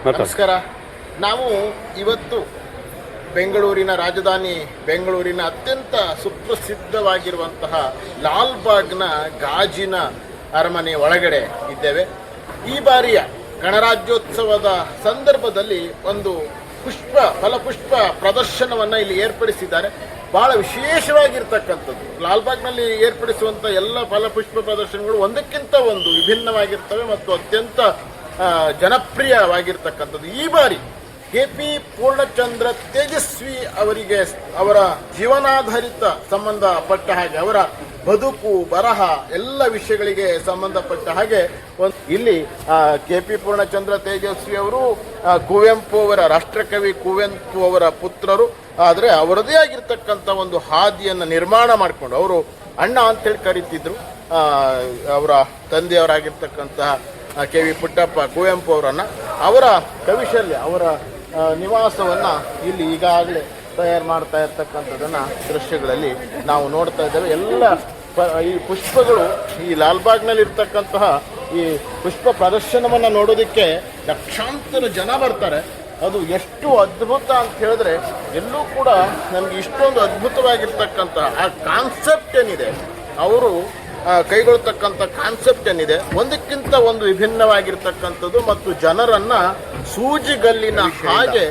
ನಮಸ್ಕಾರ. ನಾವು ಇವತ್ತು ಬೆಂಗಳೂರಿನ ರಾಜಧಾನಿ ಬೆಂಗಳೂರಿನ ಅತ್ಯಂತ ಸುಪ್ರಸಿದ್ಧವಾಗಿರುವಂತಹ ಲಾಲ್ಬಾಗ್ನ ಗಾಜಿನ ಅರಮನೆ ಒಳಗಡೆ ಇದ್ದೇವೆ. ಈ ಬಾರಿಯ ಗಣರಾಜ್ಯೋತ್ಸವದ ಸಂದರ್ಭದಲ್ಲಿ ಒಂದು ಫಲಪುಷ್ಪ ಪ್ರದರ್ಶನವನ್ನು ಇಲ್ಲಿ ಏರ್ಪಡಿಸಿದ್ದಾರೆ. ಬಹಳ ವಿಶೇಷವಾಗಿರ್ತಕ್ಕಂಥದ್ದು. ಲಾಲ್ಬಾಗ್ನಲ್ಲಿ ಏರ್ಪಡಿಸುವಂಥ ಎಲ್ಲ ಫಲಪುಷ್ಪ ಪ್ರದರ್ಶನಗಳು ಒಂದಕ್ಕಿಂತ ಒಂದು ವಿಭಿನ್ನವಾಗಿರ್ತವೆ ಮತ್ತು ಅತ್ಯಂತ ಜನಪ್ರಿಯವಾಗಿರ್ತಕ್ಕಂಥದ್ದು. ಈ ಬಾರಿ KP ಪೂರ್ಣಚಂದ್ರ ತೇಜಸ್ವಿ ಅವರಿಗೆ ಅವರ ಜೀವನಾಧಾರಿತ ಸಂಬಂಧಪಟ್ಟ ಹಾಗೆ, ಅವರ ಬದುಕು ಬರಹ ಎಲ್ಲ ವಿಷಯಗಳಿಗೆ ಸಂಬಂಧಪಟ್ಟ ಹಾಗೆ ಇಲ್ಲಿ KP ಪೂರ್ಣಚಂದ್ರ ತೇಜಸ್ವಿ ಅವರು ಕುವೆಂಪು ಅವರ ರಾಷ್ಟ್ರಕವಿ ಕುವೆಂಪು ಅವರ ಪುತ್ರರು. ಆದರೆ ಅವರದೇ ಆಗಿರ್ತಕ್ಕಂಥ ಒಂದು ಹಾದಿಯನ್ನು ನಿರ್ಮಾಣ ಮಾಡಿಕೊಂಡು, ಅವರು ಅಣ್ಣ ಅಂತೇಳಿ ಕರೀತಿದ್ರು ಅವರ ತಂದೆಯವರಾಗಿರ್ತಕ್ಕಂತಹ KV ಪುಟ್ಟಪ್ಪ ಕುವೆಂಪು ಅವರನ್ನು, ಅವರ ಕವಿಶಲ್ಯ, ಅವರ ನಿವಾಸವನ್ನು ಇಲ್ಲಿ ಈಗಾಗಲೇ ತಯಾರು ಮಾಡ್ತಾ ಇರ್ತಕ್ಕಂಥದ್ದನ್ನು ದೃಶ್ಯಗಳಲ್ಲಿ ನಾವು ನೋಡ್ತಾ ಇದ್ದೇವೆ. ಎಲ್ಲ ಈ ಪುಷ್ಪಗಳು ಈ ಲಾಲ್ಬಾಗ್ನಲ್ಲಿ ಇರ್ತಕ್ಕಂತಹ ಈ ಪುಷ್ಪ ಪ್ರದರ್ಶನವನ್ನು ನೋಡೋದಕ್ಕೆ ಲಕ್ಷಾಂತರ ಜನ ಬರ್ತಾರೆ. ಅದು ಎಷ್ಟು ಅದ್ಭುತ ಅಂತ ಹೇಳಿದ್ರೆ, ಎಲ್ಲೂ ಕೂಡ ನಮಗೆ ಇಷ್ಟೊಂದು ಅದ್ಭುತವಾಗಿರ್ತಕ್ಕಂತಹ ಆ ಕಾನ್ಸೆಪ್ಟ್ ಏನಿದೆ, ಅವರು ಕೈಗೊಳ್ತಕ್ಕಂಥ ಕಾನ್ಸೆಪ್ಟ್ ಏನಿದೆ, ಒಂದಕ್ಕಿಂತ ಒಂದು ವಿಭಿನ್ನವಾಗಿರ್ತಕ್ಕಂಥದ್ದು ಮತ್ತು ಜನರನ್ನ ಸೂಜಿಗಲ್ಲಿನ ಹಾಗೆ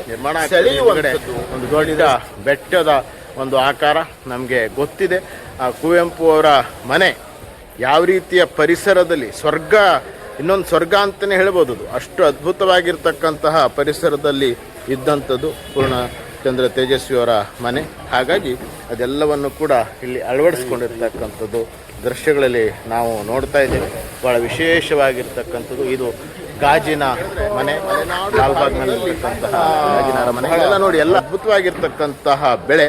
ಸೆಳೆಯುವಂಥದ್ದು. ಒಂದು ದೊಡ್ಡ ಬೆಟ್ಟದ ಒಂದು ಆಕಾರ ನಮಗೆ ಗೊತ್ತಿದೆ. ಕುವೆಂಪು ಅವರ ಮನೆ ಯಾವ ರೀತಿಯ ಪರಿಸರದಲ್ಲಿ ಇನ್ನೊಂದು ಸ್ವರ್ಗ ಅಂತಲೇ ಹೇಳ್ಬೋದು. ಅಷ್ಟು ಅದ್ಭುತವಾಗಿರ್ತಕ್ಕಂತಹ ಪರಿಸರದಲ್ಲಿ ಇದ್ದಂಥದ್ದು ಪೂರ್ಣಚಂದ್ರ ತೇಜಸ್ವಿಯವರ ಮನೆ. ಹಾಗಾಗಿ ಅದೆಲ್ಲವನ್ನು ಕೂಡ ಇಲ್ಲಿ ಅಳವಡಿಸ್ಕೊಂಡಿರ್ತಕ್ಕಂಥದ್ದು ದೃಶ್ಯಗಳಲ್ಲಿ ನಾವು ನೋಡ್ತಾ ಇದ್ದೇವೆ. ಭಾಳ ವಿಶೇಷವಾಗಿರ್ತಕ್ಕಂಥದ್ದು ಇದು ಗಾಜಿನ ಮನೆ, ಲಾಲ್ಬಾಗ್ನಲ್ಲಿರ್ತಕ್ಕಂತಹ ಗಾಜಿನ ಮನೆ. ಎಲ್ಲ ನೋಡಿ, ಎಲ್ಲ ಅದ್ಭುತವಾಗಿರ್ತಕ್ಕಂತಹ ಬೆಳೆ,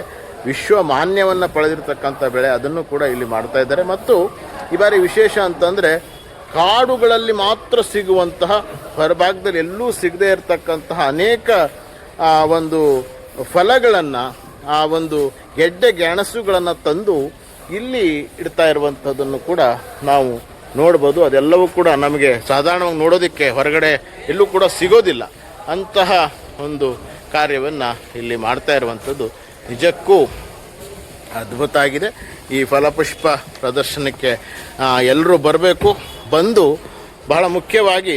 ವಿಶ್ವ ಮಾನ್ಯವನ್ನು ಪಡೆದಿರ್ತಕ್ಕಂಥ ಬೆಳೆ, ಅದನ್ನು ಕೂಡ ಇಲ್ಲಿ ಮಾಡ್ತಾ ಇದ್ದಾರೆ. ಮತ್ತು ಈ ಬಾರಿ ವಿಶೇಷ ಅಂತಂದರೆ, ಕಾಡುಗಳಲ್ಲಿ ಮಾತ್ರ ಸಿಗುವಂತಹ, ಹೊರಭಾಗದಲ್ಲಿ ಎಲ್ಲೂ ಸಿಗದೇ ಇರತಕ್ಕಂತಹ ಅನೇಕ ಒಂದು ಫಲಗಳನ್ನು, ಆ ಒಂದು ಗೆಡ್ಡೆ ಗೆಣಸುಗಳನ್ನು ತಂದು ಇಲ್ಲಿ ಇಡ್ತಾ ಇರುವಂಥದ್ದನ್ನು ಕೂಡ ನಾವು ನೋಡ್ಬೋದು. ಅದೆಲ್ಲವೂ ಕೂಡ ನಮಗೆ ಸಾಧಾರಣವಾಗಿ ನೋಡೋದಕ್ಕೆ ಹೊರಗಡೆ ಎಲ್ಲೂ ಕೂಡ ಸಿಗೋದಿಲ್ಲ. ಅಂತಹ ಒಂದು ಕಾರ್ಯವನ್ನು ಇಲ್ಲಿ ಮಾಡ್ತಾ ಇರುವಂಥದ್ದು ನಿಜಕ್ಕೂ ಅದ್ಭುತ ಆಗಿದೆ. ಈ ಫಲಪುಷ್ಪ ಪ್ರದರ್ಶನಕ್ಕೆ ಎಲ್ಲರೂ ಬರಬೇಕು. ಬಂದು ಬಹಳ ಮುಖ್ಯವಾಗಿ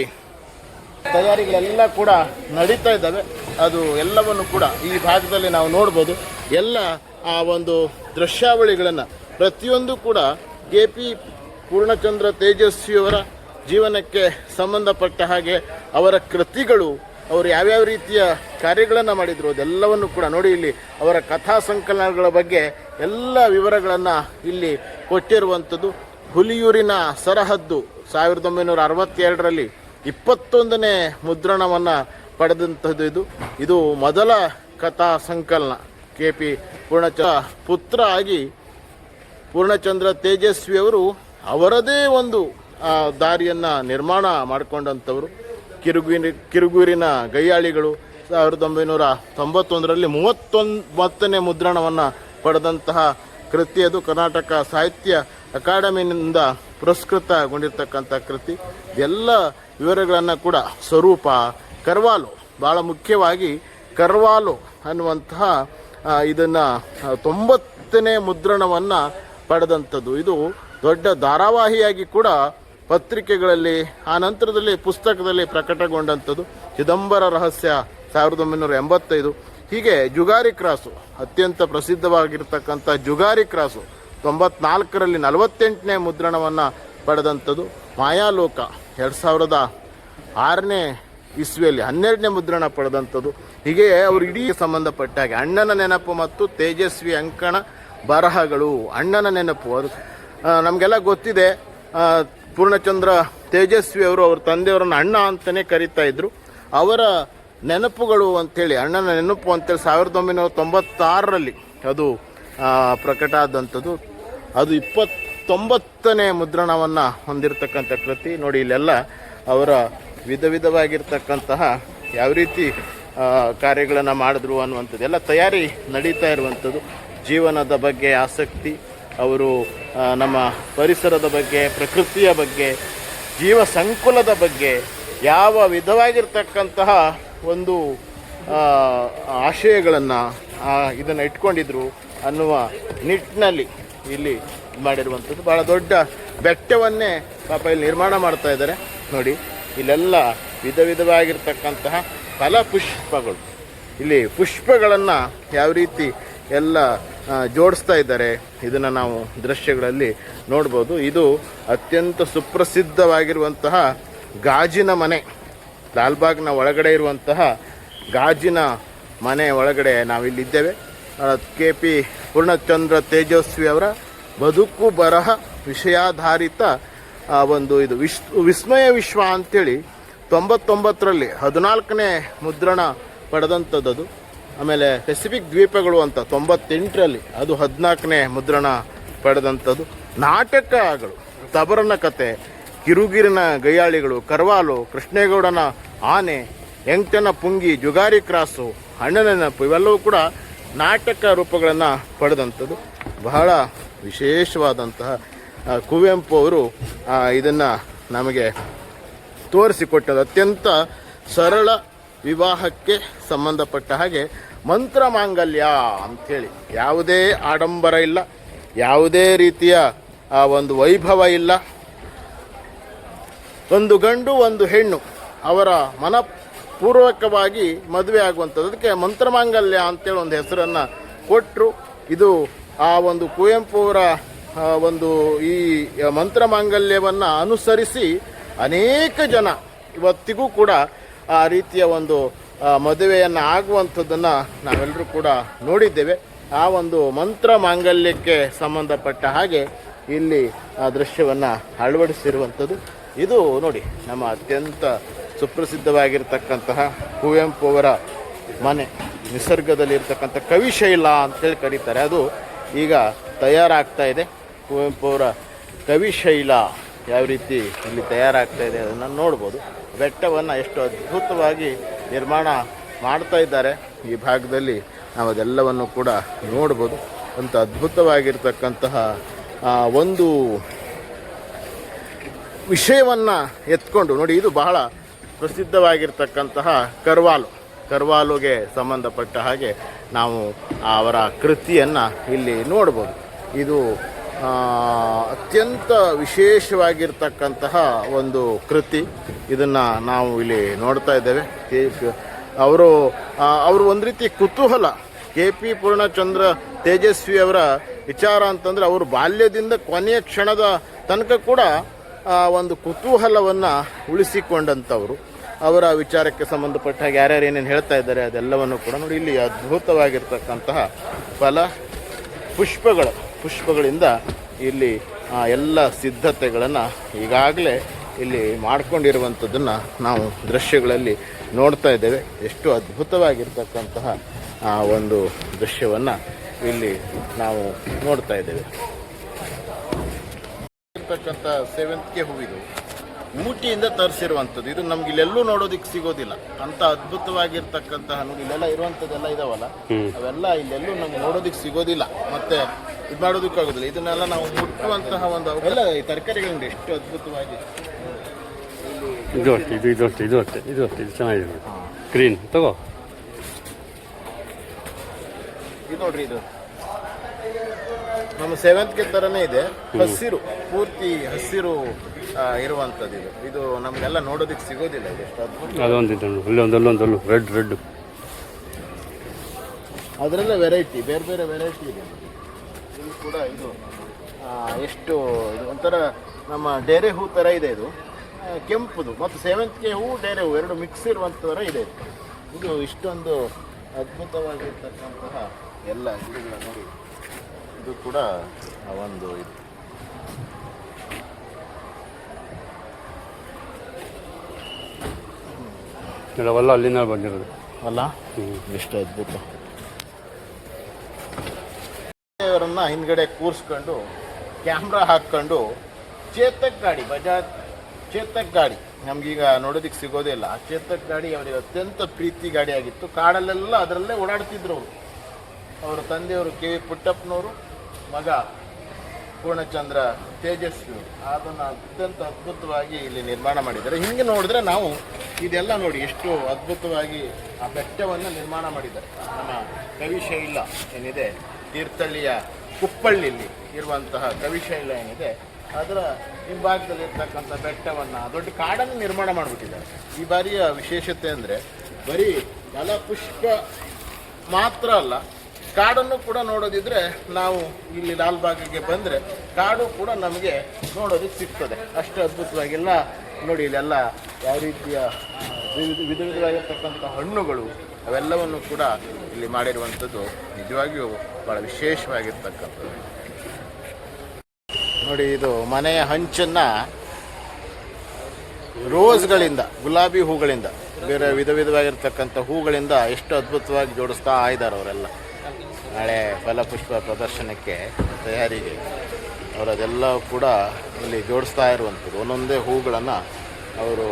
ತಯಾರಿಗಳೆಲ್ಲ ಕೂಡ ನಡೀತಾ ಇದ್ದಾವೆ. ಅದು ಎಲ್ಲವನ್ನು ಕೂಡ ಈ ಭಾಗದಲ್ಲಿ ನಾವು ನೋಡ್ಬೋದು. ಎಲ್ಲ ಆ ಒಂದು ದೃಶ್ಯಾವಳಿಗಳನ್ನು ಪ್ರತಿಯೊಂದು ಕೂಡ KP ಪೂರ್ಣಚಂದ್ರ ತೇಜಸ್ವಿಯವರ ಜೀವನಕ್ಕೆ ಸಂಬಂಧಪಟ್ಟ ಹಾಗೆ, ಅವರ ಕೃತಿಗಳು, ಅವರು ಯಾವ್ಯಾವ ರೀತಿಯ ಕಾರ್ಯಗಳನ್ನು ಮಾಡಿದರು ಅದೆಲ್ಲವನ್ನು ಕೂಡ ನೋಡಿ. ಇಲ್ಲಿ ಅವರ ಕಥಾ ಸಂಕಲನಗಳ ಬಗ್ಗೆ ಎಲ್ಲ ವಿವರಗಳನ್ನು ಇಲ್ಲಿ ಕೊಟ್ಟಿರುವಂಥದ್ದು. ಹುಲಿಯೂರಿನ ಸರಹದ್ದು 1962ರಲ್ಲಿ 21ನೇ ಮುದ್ರಣವನ್ನು ಪಡೆದಂಥದ್ದು. ಇದು ಮೊದಲ ಕಥಾ ಸಂಕಲನ. KP ಪೂರ್ಣಚಂದ್ರ ಪುತ್ರ ಆಗಿ ಪೂರ್ಣಚಂದ್ರ ತೇಜಸ್ವಿಯವರು ಅವರದೇ ಒಂದು ದಾರಿಯನ್ನು ನಿರ್ಮಾಣ ಮಾಡಿಕೊಂಡಂಥವರು. ಕಿರುಗೂರಿನ ಗಯ್ಯಾಳಿಗಳು 1991ರಲ್ಲಿ 39ನೇ ಮುದ್ರಣವನ್ನು ಪಡೆದಂತಹ ಕೃತಿ. ಅದು ಕರ್ನಾಟಕ ಸಾಹಿತ್ಯ ಅಕಾಡೆಮಿನಿಂದ ಪುರಸ್ಕೃತಗೊಂಡಿರ್ತಕ್ಕಂಥ ಕೃತಿ. ಎಲ್ಲ ವಿವರಗಳನ್ನು ಕೂಡ ಸ್ವರೂಪ, ಕರ್ವಾಲು, ಭಾಳ ಮುಖ್ಯವಾಗಿ ಕರ್ವಾಲು ಅನ್ನುವಂತಹ ಇದನ್ನು 90ನೇ ಮುದ್ರಣವನ್ನು ಪಡೆದಂಥದ್ದು. ಇದು ದೊಡ್ಡ ಧಾರಾವಾಹಿಯಾಗಿ ಕೂಡ ಪತ್ರಿಕೆಗಳಲ್ಲಿ, ಆ ನಂತರದಲ್ಲಿ ಪುಸ್ತಕದಲ್ಲಿ ಪ್ರಕಟಗೊಂಡಂಥದ್ದು. ಚಿದಂಬರ ರಹಸ್ಯ 1985. ಹೀಗೆ ಜುಗಾರಿ ಕ್ರಾಸು, ಅತ್ಯಂತ ಪ್ರಸಿದ್ಧವಾಗಿರ್ತಕ್ಕಂಥ ಜುಗಾರಿ ಕ್ರಾಸು 94ರಲ್ಲಿ 48ನೇ ಮುದ್ರಣವನ್ನು ಪಡೆದಂಥದ್ದು. ಮಾಯಾಲೋಕ 2006ನೇ ಇಸ್ವಿಯಲ್ಲಿ 12ನೇ ಮುದ್ರಣ ಪಡೆದಂಥದ್ದು. ಹೀಗೆ ಅವರು ಇಡೀ ಸಂಬಂಧಪಟ್ಟ ಹಾಗೆ ಅಣ್ಣನ ನೆನಪು ಮತ್ತು ತೇಜಸ್ವಿ ಅಂಕಣ ಬರಹಗಳು, ಅಣ್ಣನ ನೆನಪು. ಅದು ನಮಗೆಲ್ಲ ಗೊತ್ತಿದೆ. ಪೂರ್ಣಚಂದ್ರ ತೇಜಸ್ವಿ ಅವರು ಅವ್ರ ತಂದೆಯವರನ್ನು ಅಣ್ಣ ಅಂತಲೇ ಕರೀತಾ ಇದ್ರು. ಅವರ ನೆನಪುಗಳು ಅಂಥೇಳಿ, ಅಣ್ಣನ ನೆನಪು ಅಂತೇಳಿ 1996ರಲ್ಲಿ ಅದು ಪ್ರಕಟ ಆದಂಥದ್ದು. ಅದು 29ನೇ ಮುದ್ರಣವನ್ನು ಹೊಂದಿರತಕ್ಕಂಥ ಕೃತಿ. ನೋಡಿ, ಇಲ್ಲೆಲ್ಲ ಅವರ ವಿಧವಾಗಿರ್ತಕ್ಕಂತಹ ಯಾವ ರೀತಿ ಕಾರ್ಯಗಳನ್ನು ಮಾಡಿದ್ರು ಅನ್ನುವಂಥದ್ದು ಎಲ್ಲ ತಯಾರಿ ನಡೀತಾ ಇರುವಂಥದ್ದು. ಜೀವನದ ಬಗ್ಗೆ ಆಸಕ್ತಿ, ಅವರು ನಮ್ಮ ಪರಿಸರದ ಬಗ್ಗೆ, ಪ್ರಕೃತಿಯ ಬಗ್ಗೆ, ಜೀವ ಸಂಕುಲದ ಬಗ್ಗೆ ಯಾವ ವಿಧವಾಗಿರ್ತಕ್ಕಂತಹ ಒಂದು ಆಶಯಗಳನ್ನು ಇದನ್ನು ಇಟ್ಕೊಂಡಿದ್ರು ಅನ್ನುವ ನಿಟ್ಟಿನಲ್ಲಿ ಇಲ್ಲಿ ಮಾಡಿರುವಂಥದ್ದು. ಭಾಳ ದೊಡ್ಡ ಬೆಟ್ಟವನ್ನೇ ಪಾಪ ಇಲ್ಲಿ ನಿರ್ಮಾಣ ಮಾಡ್ತಾ ಇದ್ದಾರೆ ನೋಡಿ. ಇಲ್ಲೆಲ್ಲ ವಿಧ ವಿಧವಾಗಿರ್ತಕ್ಕಂತಹ ಫಲಪುಷ್ಪಗಳು, ಇಲ್ಲಿ ಪುಷ್ಪಗಳನ್ನು ಯಾವ ರೀತಿ ಎಲ್ಲ ಜೋಡಿಸ್ತಾ ಇದ್ದಾರೆ ಇದನ್ನು ನಾವು ದೃಶ್ಯಗಳಲ್ಲಿ ನೋಡ್ಬೋದು. ಇದು ಅತ್ಯಂತ ಸುಪ್ರಸಿದ್ಧವಾಗಿರುವಂತಹ ಗಾಜಿನ ಮನೆ, ಲಾಲ್ಬಾಗ್ನ ಒಳಗಡೆ ಇರುವಂತಹ ಗಾಜಿನ ಮನೆ ಒಳಗಡೆ ನಾವಿಲ್ಲಿದ್ದೇವೆ. KP ಪೂರ್ಣಚಂದ್ರ ತೇಜಸ್ವಿ ಅವರ ಬದುಕು ಬರಹ ವಿಷಯಾಧಾರಿತ ಒಂದು ಇದು ವಿಸ್ಮಯ ವಿಶ್ವ ಅಂಥೇಳಿ 99ರಲ್ಲಿ 14ನೇ ಮುದ್ರಣ ಪಡೆದಂಥದ್ದು. ಆಮೇಲೆ ಪೆಸಿಫಿಕ್ ದ್ವೀಪಗಳು ಅಂತ 98ರಲ್ಲಿ ಅದು 14ನೇ ಮುದ್ರಣ ಪಡೆದಂಥದ್ದು. ನಾಟಕಗಳು, ತಬರನ ಕತೆ, ಕಿರುಗಿರಿನ ಗಯ್ಯಾಳಿಗಳು, ಕರ್ವಾಲು, ಕೃಷ್ಣೇಗೌಡನ ಆನೆ, ಎಂಟನ ಪುಂಗಿ, ಜುಗಾರಿ ಕ್ರಾಸು, ಅಣ್ಣನ ನೆನಪು ಇವೆಲ್ಲವೂ ಕೂಡ ನಾಟಕ ರೂಪಗಳನ್ನು ಪಡೆದಂಥದ್ದು. ಬಹಳ ವಿಶೇಷವಾದಂತಹ ಕುವೆಂಪು ಅವರು ಇದನ್ನು ನಮಗೆ ತೋರಿಸಿಕೊಟ್ಟದ್ದು. ಅತ್ಯಂತ ಸರಳ ವಿವಾಹಕ್ಕೆ ಸಂಬಂಧಪಟ್ಟ ಹಾಗೆ ಮಂತ್ರ ಮಾಂಗಲ್ಯ ಅಂಥೇಳಿ ಯಾವುದೇ ಆಡಂಬರ ಇಲ್ಲ, ಯಾವುದೇ ರೀತಿಯ ಒಂದು ವೈಭವ ಇಲ್ಲ. ಒಂದು ಗಂಡು ಒಂದು ಹೆಣ್ಣು ಅವರ ಮನಪೂರ್ವಕವಾಗಿ ಮದುವೆ ಆಗುವಂಥದ್ದು, ಅದಕ್ಕೆ ಮಂತ್ರಮಾಂಗಲ್ಯ ಅಂತೇಳಿ ಒಂದು ಹೆಸರನ್ನು ಕೊಟ್ಟರು. ಇದು ಆ ಒಂದು ಕುವೆಂಪು ಅವರ ಒಂದು ಈ ಮಂತ್ರಮಾಂಗಲ್ಯವನ್ನು ಅನುಸರಿಸಿ ಅನೇಕ ಜನ ಇವತ್ತಿಗೂ ಕೂಡ ಆ ರೀತಿಯ ಒಂದು ಮದುವೆಯನ್ನು ಆಗುವಂಥದ್ದನ್ನು ನಾವೆಲ್ಲರೂ ಕೂಡ ನೋಡಿದ್ದೇವೆ. ಆ ಒಂದು ಮಂತ್ರ ಮಾಂಗಲ್ಯಕ್ಕೆ ಸಂಬಂಧಪಟ್ಟ ಹಾಗೆ ಇಲ್ಲಿ ಆ ದೃಶ್ಯವನ್ನು ಅಳವಡಿಸಿರುವಂಥದ್ದು. ಇದು ನೋಡಿ ನಮ್ಮ ಅತ್ಯಂತ ಸುಪ್ರಸಿದ್ಧವಾಗಿರ್ತಕ್ಕಂತಹ ಕುವೆಂಪು ಅವರ ಮನೆ, ನಿಸರ್ಗದಲ್ಲಿರ್ತಕ್ಕಂಥ ಕವಿಶೈಲ ಅಂತೇಳಿ ಕರೀತಾರೆ. ಅದು ಈಗ ತಯಾರಾಗ್ತಾ ಇದೆ. ಕುವೆಂಪು ಅವರ ಕವಿಶೈಲ ಯಾವ ರೀತಿ ಇಲ್ಲಿ ತಯಾರಾಗ್ತಾ ಇದೆ ಅದನ್ನು ನೋಡ್ಬೋದು. ಬೆಟ್ಟವನ್ನು ಎಷ್ಟು ಅದ್ಭುತವಾಗಿ ನಿರ್ಮಾಣ ಮಾಡ್ತಾ ಇದ್ದಾರೆ ಈ ಭಾಗದಲ್ಲಿ, ನಾವು ಅದೆಲ್ಲವನ್ನು ಕೂಡ ನೋಡ್ಬೋದು. ಅಂತ ಅದ್ಭುತವಾಗಿರ್ತಕ್ಕಂತಹ ಒಂದು ವಿಷಯವನ್ನು ಎತ್ಕೊಂಡು ನೋಡಿ. ಇದು ಬಹಳ ಪ್ರಸಿದ್ಧವಾಗಿರ್ತಕ್ಕಂತಹ ಕರ್ವಾಲುಗೆ ಸಂಬಂಧಪಟ್ಟ ಹಾಗೆ ನಾವು ಅವರ ಕೃತಿಯನ್ನು ಇಲ್ಲಿ ನೋಡ್ಬೋದು. ಇದು ಅತ್ಯಂತ ವಿಶೇಷವಾಗಿರ್ತಕ್ಕಂತಹ ಒಂದು ಕೃತಿ. ಇದನ್ನು ನಾವು ಇಲ್ಲಿ ನೋಡ್ತಾ ಇದ್ದೇವೆ. ಅವರು ಒಂದು ರೀತಿ ಕುತೂಹಲ, KP ಪೂರ್ಣಚಂದ್ರ ತೇಜಸ್ವಿ ಅವರ ವಿಚಾರ ಅಂತಂದರೆ ಅವರು ಬಾಲ್ಯದಿಂದ ಕೊನೆಯ ಕ್ಷಣದ ತನಕ ಕೂಡ ಒಂದು ಕುತೂಹಲವನ್ನು ಉಳಿಸಿಕೊಂಡಂಥವರು. ಅವರ ವಿಚಾರಕ್ಕೆ ಸಂಬಂಧಪಟ್ಟ ಹಾಗೆ ಯಾರ್ಯಾರು ಏನೇನು ಹೇಳ್ತಾ ಇದ್ದಾರೆ ಅದೆಲ್ಲವನ್ನು ಕೂಡ ನೋಡಿ. ಇಲ್ಲಿ ಅದ್ಭುತವಾಗಿರ್ತಕ್ಕಂತಹ ಪುಷ್ಪಗಳಿಂದ ಇಲ್ಲಿ ಎಲ್ಲ ಸಿದ್ಧತೆಗಳನ್ನು ಈಗಾಗಲೇ ಇಲ್ಲಿ ಮಾಡ್ಕೊಂಡಿರುವಂಥದ್ದನ್ನು ನಾವು ದೃಶ್ಯಗಳಲ್ಲಿ ನೋಡ್ತಾ ಇದ್ದೇವೆ. ಎಷ್ಟು ಅದ್ಭುತವಾಗಿರ್ತಕ್ಕಂತಹ ಒಂದು ದೃಶ್ಯವನ್ನು ಇಲ್ಲಿ ನಾವು ನೋಡ್ತಾ ಇದ್ದೇವೆ. ಇರ್ತಕ್ಕಂಥ ಸೇವಂತಿಗೆ ಹೂವಿದು ಊಟಿಯಿಂದ ತರಿಸಿರುವಂಥದ್ದು. ಇದು ನಮ್ಗೆ ಇಲ್ಲೆಲ್ಲೂ ನೋಡೋದಿಕ್ಕೆ ಸಿಗೋದಿಲ್ಲ. ಅಂತ ಅದ್ಭುತವಾಗಿರ್ತಕ್ಕಂತಹ ನೋಡಿ, ಇಲ್ಲೆಲ್ಲ ಇರುವಂಥದ್ದೆಲ್ಲ ಇದಾವಲ್ಲ, ಅವೆಲ್ಲ ಇಲ್ಲೆಲ್ಲೂ ನಮ್ಗೆ ನೋಡೋದಿಕ್ಕೆ ಸಿಗೋದಿಲ್ಲ, ಮತ್ತೆ ಇದು ಮಾಡೋದಕ್ಕಾಗೋದಿಲ್ಲ. ಇದನ್ನೆಲ್ಲ ನಾವು ಮುಟ್ಟುವಂತಹ ಒಂದು ಅವೆಲ್ಲ ಈ ತರಕಾರಿಗಳಿಂದ ಎಷ್ಟು ಅದ್ಭುತವಾಗಿ ಇದು ಚೆನ್ನಾಗಿದೆ. ಗ್ರೀನ್ ತಗೋ. ಇದು ನೋಡ್ರಿ, ಇದು ನಮ್ಮ ಸೇವಂತಿಗೆ ಥರನೇ ಇದೆ. ಹಸಿರು, ಪೂರ್ತಿ ಹಸಿರು ಇರುವಂಥದ್ದು. ಇದು ನಮಗೆಲ್ಲ ನೋಡೋದಕ್ಕೆ ಸಿಗೋದಿಲ್ಲ. ಇದು ಎಷ್ಟು ಅದ್ಭುತ. ಅಲ್ಲೊಂದು ರೆಡ್ ಅದರಲ್ಲೇ ವೆರೈಟಿ, ಬೇರೆ ಬೇರೆ ವೆರೈಟಿ ಇದೆ. ಇದು ಕೂಡ ಇದು ಎಷ್ಟು ಇದು ಒಂಥರ ನಮ್ಮ ಡೇರೆ ಹೂ ಥರ ಇದೆ. ಇದು ಕೆಂಪುದು ಮತ್ತು ಸೇವಂತಿಗೆ ಹೂ, ಡೇರೆ ಹೂ ಎರಡು ಮಿಕ್ಸ್ ಇರುವಂಥ ಥರ ಇದೆ. ಇದು ಇಷ್ಟೊಂದು ಅದ್ಭುತವಾಗಿರ್ತಕ್ಕಂತಹ ಎಲ್ಲ ಗಿಡಗಳ ನೋಡಿ. ಇದು ಕೂಡ ಒಂದು ಇದು ಅವೆಲ್ಲ ಅಲ್ಲಿಂದ ಬಂದಿರೋದು ಅಲ್ಲ. ಎಷ್ಟು ಅದ್ಭುತ. ಅವರನ್ನ ಹಿಂದ್ಗಡೆ ಕೂರಿಸ್ಕೊಂಡು ಕ್ಯಾಮ್ರಾ ಹಾಕ್ಕೊಂಡು ಚೇತಕ್ ಗಾಡಿ, ಬಜಾಜ್ ಚೇತಕ್ ಗಾಡಿ ನಮ್ಗೀಗ ನೋಡೋದಕ್ಕೆ ಸಿಗೋದೇ ಇಲ್ಲ. ಆ ಚೇತಕ್ ಗಾಡಿ ಅವರಿಗೆ ಅತ್ಯಂತ ಪ್ರೀತಿ ಗಾಡಿ ಆಗಿತ್ತು. ಕಾಡಲ್ಲೆಲ್ಲ ಅದರಲ್ಲೇ ಓಡಾಡ್ತಿದ್ರು ಅವರು. ಅವರ ತಂದೆಯವರು KV ಪುಟ್ಟಪ್ಪನವರು, ಮಗ ಪೂರ್ಣಚಂದ್ರ ತೇಜಸ್ವಿ ಅದನ್ನು ಅತ್ಯಂತ ಅದ್ಭುತವಾಗಿ ಇಲ್ಲಿ ನಿರ್ಮಾಣ ಮಾಡಿದ್ದಾರೆ. ಹಿಂಗೆ ನೋಡಿದ್ರೆ ನಾವು ಇದೆಲ್ಲ ನೋಡಿ ಎಷ್ಟು ಅದ್ಭುತವಾಗಿ ಆ ಬೆಟ್ಟವನ್ನು ನಿರ್ಮಾಣ ಮಾಡಿದ್ದಾರೆ. ನಮ್ಮ ಕವಿಶೈಲ ಏನಿದೆ ತೀರ್ಥಹಳ್ಳಿಯ ಕುಪ್ಪಳ್ಳಿಯಲ್ಲಿ ಇರುವಂತಹ ಕವಿಶೈಲ ಏನಿದೆ ಅದರ ಹಿಂಭಾಗದಲ್ಲಿರ್ತಕ್ಕಂಥ ಬೆಟ್ಟವನ್ನು ದೊಡ್ಡ ಕಾಡನ್ನು ನಿರ್ಮಾಣ ಮಾಡಿಬಿಟ್ಟಿದ್ದಾರೆ. ಈ ಬಾರಿಯ ವಿಶೇಷತೆ ಅಂದರೆ ಬರೀ ಫಲಪುಷ್ಪ ಮಾತ್ರ ಅಲ್ಲ, ಕಾಡನ್ನು ಕೂಡ ನೋಡೋದಿದ್ರೆ ನಾವು ಇಲ್ಲಿ ಲಾಲ್ಬಾಗಿಗೆ ಬಂದರೆ ಕಾಡು ಕೂಡ ನಮಗೆ ನೋಡೋದಕ್ಕೆ ಸಿಗ್ತದೆ. ಅಷ್ಟು ಅದ್ಭುತವಾಗಿಲ್ಲ ನೋಡಿ. ಇಲ್ಲೆಲ್ಲ ಯಾವ ರೀತಿಯ ವಿಧ ವಿಧವಾಗಿರ್ತಕ್ಕಂಥ ಹಣ್ಣುಗಳು ಅವೆಲ್ಲವನ್ನು ಕೂಡ ಇಲ್ಲಿ ಮಾಡಿರುವಂಥದ್ದು ನಿಜವಾಗಿಯೂ ಭಾಳ ವಿಶೇಷವಾಗಿರ್ತಕ್ಕಂಥದ್ದು. ನೋಡಿ, ಇದು ಮನೆಯ ಹಂಚನ್ನು ರೋಸ್ಗಳಿಂದ, ಗುಲಾಬಿ ಹೂಗಳಿಂದ, ಬೇರೆ ವಿಧ ವಿಧವಾಗಿರ್ತಕ್ಕಂಥ ಹೂಗಳಿಂದ ಎಷ್ಟು ಅದ್ಭುತವಾಗಿ ಜೋಡಿಸ್ತಾ ಇದ್ದಾರೆ ಅವರೆಲ್ಲ. ನಾಳೆ ಫಲಪುಷ್ಪ ಪ್ರದರ್ಶನಕ್ಕೆ ತಯಾರಿಗೆ ಅವರದೆಲ್ಲ ಕೂಡ ಇಲ್ಲಿ ಜೋಡಿಸ್ತಾ ಇರುವಂಥದ್ದು. ಒಂದೊಂದೇ ಹೂಗಳನ್ನು ಅವರು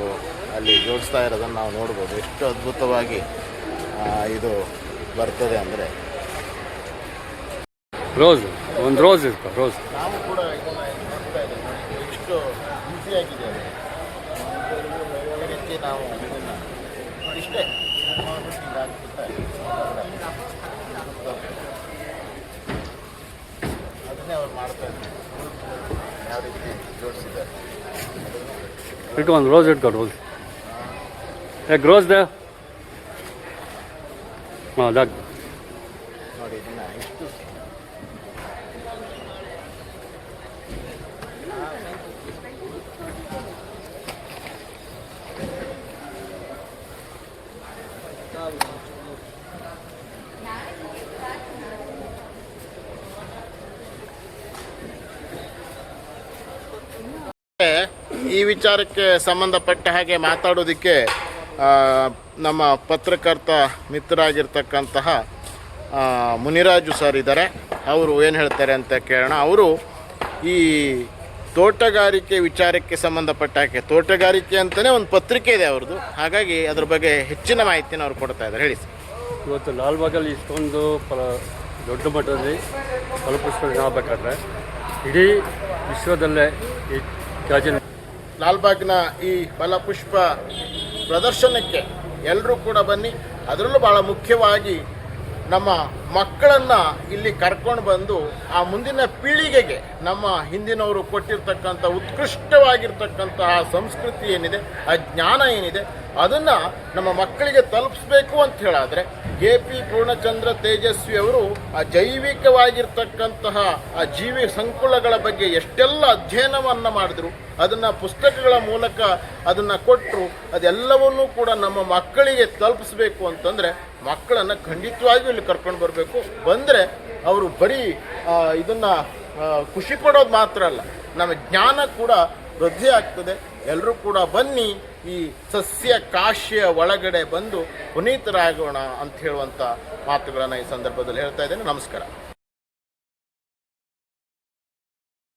ಅಲ್ಲಿ ಜೋಡಿಸ್ತಾ ಇರೋದನ್ನು ನಾವು ನೋಡ್ಬೋದು. ಎಷ್ಟು ಅದ್ಭುತವಾಗಿ ಇದು ಬರ್ತದೆ ಅಂದರೆ. ರೋಸ್, ಒಂದು ರೋಸ್ ಇರ್ತ ರೋಸ್. ನಾವು ಕೂಡ ಇದನ್ನು ನೋಡ್ತಾ ಇದ್ದೇವೆ ಎಷ್ಟು ಈಸಿಯಾಗಿದೆ ಅದು. ಈ ರೀತಿ ನಾವು ಇದನ್ನು ಇಷ್ಟೇ ಅದನ್ನೇ ಅವ್ರು ಮಾಡ್ತಾ ಇದ್ದಾರೆ. ಯಾವ ರೀತಿ ಜೋಡಿಸಿದ್ದಾರೆ ಇಟ್ಟು ಒಂದು ರೋಸ್ ಇಟ್ಕೊ. ರೋಸ್ ಯಾಕೆ ರೋಸ್ ದೇ? ಹಾಂ, ಅದಾಗ ನೋಡಿ ಇದನ್ನು ಎಷ್ಟು ಈ ವಿಚಾರಕ್ಕೆ ಸಂಬಂಧಪಟ್ಟ ಹಾಗೆ ಮಾತಾಡೋದಕ್ಕೆ ನಮ್ಮ ಪತ್ರಕರ್ತ ಮಿತ್ರರಾಗಿರ್ತಕ್ಕಂತಹ ಮುನಿರಾಜು ಸರ್ ಇದ್ದಾರೆ. ಅವರು ಏನು ಹೇಳ್ತಾರೆ ಅಂತ ಕೇಳೋಣ. ಅವರು ಈ ತೋಟಗಾರಿಕೆ ವಿಚಾರಕ್ಕೆ ಸಂಬಂಧಪಟ್ಟ ಹಾಗೆ, ತೋಟಗಾರಿಕೆ ಅಂತಲೇ ಒಂದು ಪತ್ರಿಕೆ ಇದೆ ಅವ್ರದ್ದು, ಹಾಗಾಗಿ ಅದ್ರ ಬಗ್ಗೆ ಹೆಚ್ಚಿನ ಮಾಹಿತಿನ ಅವ್ರು ಕೊಡ್ತಾ ಇದ್ದಾರೆ. ಹೇಳಿ ಸರ್. ಇವತ್ತು ಲಾಲ್ಬಾಗಲ್ಲಿ ಇಷ್ಟೊಂದು ದೊಡ್ಡ ಮಟ್ಟದಲ್ಲಿ ಫಲಪುಷ್ಪ ಆಗಬೇಕಾದ್ರೆ ಇಡೀ ವಿಶ್ವದಲ್ಲೇ ಈ ಗಾಜಿನ ಲಾಲ್ಬಾಗ್ನ ಈ ಫಲಪುಷ್ಪ ಪ್ರದರ್ಶನಕ್ಕೆ ಎಲ್ಲರೂ ಕೂಡ ಬನ್ನಿ. ಅದರಲ್ಲೂ ಭಾಳ ಮುಖ್ಯವಾಗಿ ನಮ್ಮ ಮಕ್ಕಳನ್ನು ಇಲ್ಲಿ ಕರ್ಕೊಂಡು ಬಂದು ಆ ಮುಂದಿನ ಪೀಳಿಗೆಗೆ ನಮ್ಮ ಹಿಂದಿನವರು ಕೊಟ್ಟಿರ್ತಕ್ಕಂಥ ಉತ್ಕೃಷ್ಟವಾಗಿರ್ತಕ್ಕಂತಹ ಸಂಸ್ಕೃತಿ ಏನಿದೆ, ಆ ಜ್ಞಾನ ಏನಿದೆ, ಅದನ್ನು ನಮ್ಮ ಮಕ್ಕಳಿಗೆ ತಲುಪಿಸ್ಬೇಕು ಅಂತ ಹೇಳಿದ್ರೆ KP ಪೂರ್ಣಚಂದ್ರ ತೇಜಸ್ವಿ ಅವರು ಆ ಜೈವಿಕವಾಗಿರ್ತಕ್ಕಂತಹ ಆ ಜೀವಿ ಸಂಕುಲಗಳ ಬಗ್ಗೆ ಎಷ್ಟೆಲ್ಲ ಅಧ್ಯಯನವನ್ನು ಮಾಡಿದ್ರು, ಅದನ್ನು ಪುಸ್ತಕಗಳ ಮೂಲಕ ಅದನ್ನು ಕೊಟ್ಟರು. ಅದೆಲ್ಲವನ್ನೂ ಕೂಡ ನಮ್ಮ ಮಕ್ಕಳಿಗೆ ತಲುಪಿಸ್ಬೇಕು ಅಂತಂದರೆ ಮಕ್ಕಳನ್ನು ಖಂಡಿತವಾಗಿಯೂ ಇಲ್ಲಿ ಕರ್ಕೊಂಡು ಬರಬೇಕು. ಬಂದರೆ ಅವರು ಬರೀ ಇದನ್ನು ಖುಷಿ ಪಡೋದು ಮಾತ್ರ ಅಲ್ಲ, ನಮ್ಮ ಜ್ಞಾನ ಕೂಡ ವೃದ್ಧಿ ಆಗ್ತದೆ. ಎಲ್ಲರೂ ಕೂಡ ಬನ್ನಿ, ಈ ಸಸ್ಯ ಕಾಶಿಯ ಒಳಗಡೆ ಬಂದು ಪುನೀತರಾಗೋಣ ಅಂತ ಹೇಳುವಂಥ ಮಾತುಗಳನ್ನು ಈ ಸಂದರ್ಭದಲ್ಲಿ ಹೇಳ್ತಾ ಇದ್ದೇನೆ. ನಮಸ್ಕಾರ.